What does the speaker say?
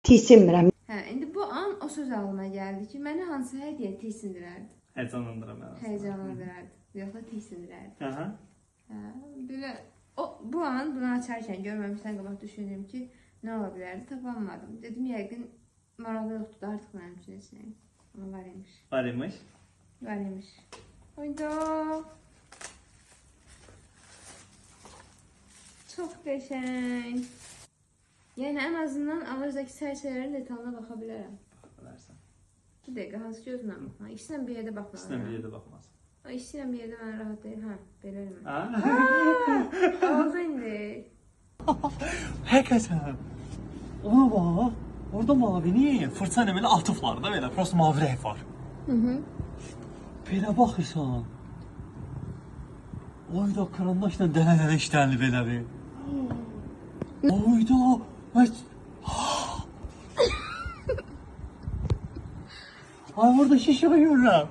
tiksinmirəm. Hə, indi bu an o söz ağlıma gəldi ki, mənə hansı hədiyyə tiksindirərdi? Heyecanlandıram ben aslında. Həyəcanlandırardı. Yoxsa tiksindirərdi. Aha. Hə, belə bu an bunu açarkən görməmişdən qabaq düşündüm ki, nə ola bilərdi, tapamadım. Dedim yəqin maraqlı yoxdur da artıq mənim üçün heç nə. Amma var imiş. Var imiş. Var imiş. Oyda. Çox qəşəng. Yəni ən azından ağızdakı sərçələrin detalına baxa bilərəm. Versen. Bir dəqiqə, hansı gözlə baxma. İkisindən bir yerdə baxma. İkisinden bir yerde bakmaz. O ikisindən bir yerdə mən rahat deyil. Hə, belə eləmə. Ha? Oldu indi. Hakikaten. Ona bak. Orada mavini fırtına böyle atıflar da böyle. Prosto mavi renk var. Belə baxırsan. Oyda karandaşla dənə-dənə işlənli belə bir. Oyda. Ay orada şişe görürəm.